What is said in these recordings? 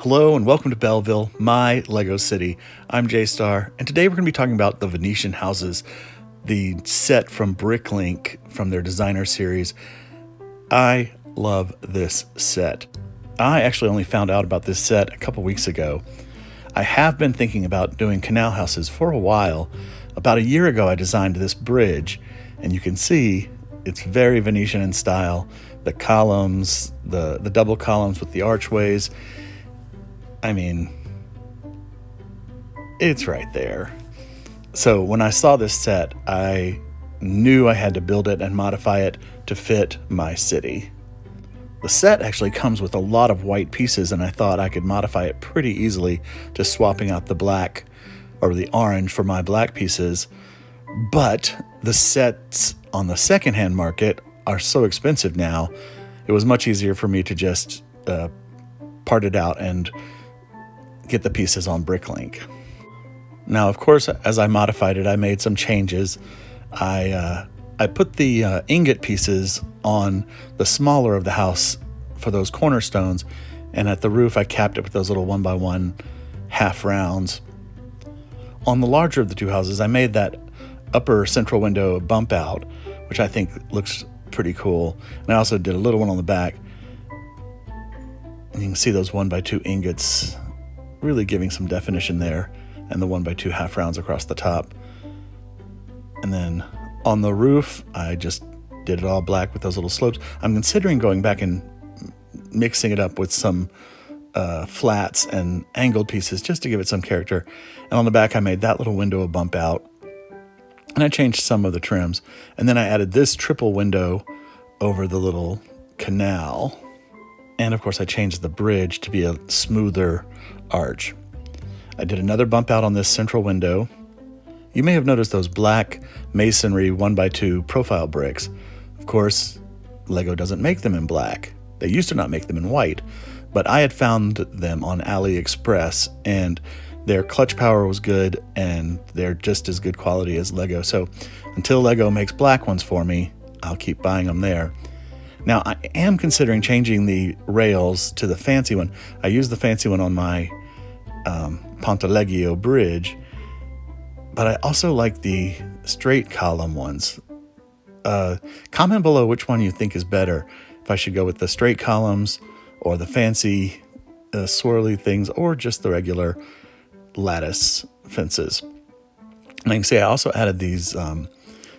Hello and welcome to Belleville, my Lego city. I'm J-Star, and today we're going to be talking about the Venetian Houses, the set from Bricklink from their designer series. I love this set. I actually only found out about this set a couple weeks ago. I have been thinking about doing canal houses for a while. About a year ago I designed this bridge, and you can see it's very Venetian in style. The columns, the double columns with the archways. I mean, it's right there. So when I saw this set, I knew I had to build it and modify it to fit my city. The set actually comes with a lot of white pieces, and I thought I could modify it pretty easily, just swapping out the black or the orange for my black pieces. But the sets on the secondhand market are so expensive now, it was much easier for me to just part it out and get the pieces on Bricklink. Now, of course, as I modified it, I made some changes. I put the ingot pieces on the smaller of the house for those cornerstones, and at the roof I capped it with those little 1x1 half rounds. On the larger of the two houses, I made that upper central window bump out, which I think looks pretty cool. And I also did a little one on the back. And you can see those 1x2 ingots really giving some definition there, and the 1x2 half rounds across the top. And then on the roof, I just did it all black with those little slopes. I'm considering going back and mixing it up with some flats and angled pieces just to give it some character. And on the back, I made that little window a bump out. And I changed some of the trims. And then I added this triple window over the little canal. And of course, I changed the bridge to be a smoother arch. I did another bump out on this central window. You may have noticed those black masonry 1x2 profile bricks. Of course, Lego doesn't make them in black. They used to not make them in white, but I had found them on AliExpress, and their clutch power was good, and they're just as good quality as Lego. So until Lego makes black ones for me, I'll keep buying them there. Now, I am considering changing the rails to the fancy one. I used the fancy one on my Ponte bridge, but I also like the straight column ones. Comment below which one you think is better. If I should go with the straight columns or the fancy swirly things, or just the regular lattice fences. And I can say I also added these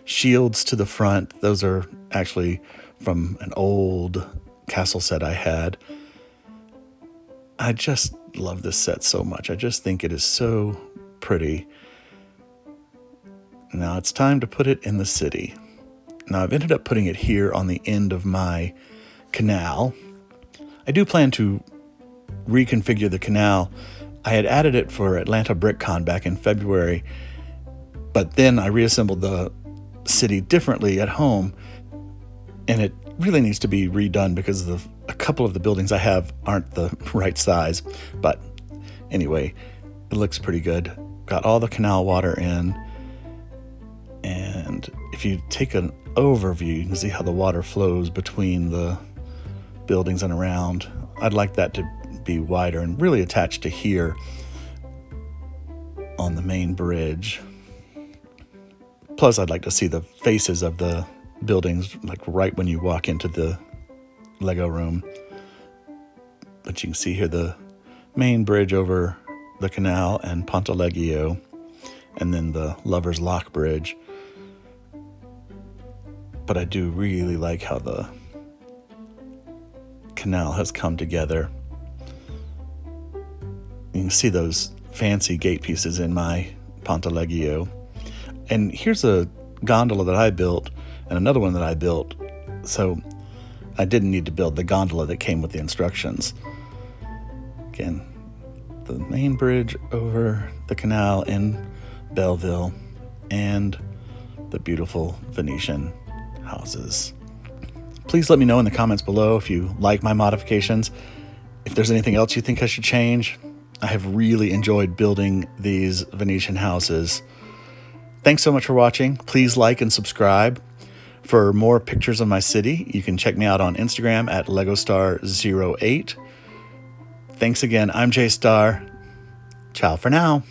shields to the front. Those are actually from an old castle set I had. I just love this set so much. I just think it is so pretty. Now it's time to put it in the city. Now I've ended up putting it here on the end of my canal. I do plan to reconfigure the canal. I had added it for Atlanta BrickCon back in February, but then I reassembled the city differently at home, and it really needs to be redone because a couple of the buildings I have aren't the right size. But anyway, it looks pretty good. Got all the canal water in, and if you take an overview, you can see how the water flows between the buildings and around. I'd like that to be wider and really attached to here on the main bridge. Plus, I'd like to see the faces of the buildings like right when you walk into the Lego room. But you can see here the main bridge over the canal and Ponte, and then the Lover's Lock bridge. But I do really like how the canal has come together. You can see those fancy gate pieces in my Ponte. And here's a gondola that I built and another one that I built. So I didn't need to build the gondola that came with the instructions. Again, the main bridge over the canal in Belleville and the beautiful Venetian houses. Please let me know in the comments below if you like my modifications. If there's anything else you think I should change. I have really enjoyed building these Venetian houses. Thanks so much for watching. Please like and subscribe. For more pictures of my city, you can check me out on Instagram at LegoStar08. Thanks again. I'm Jay Star. Ciao for now.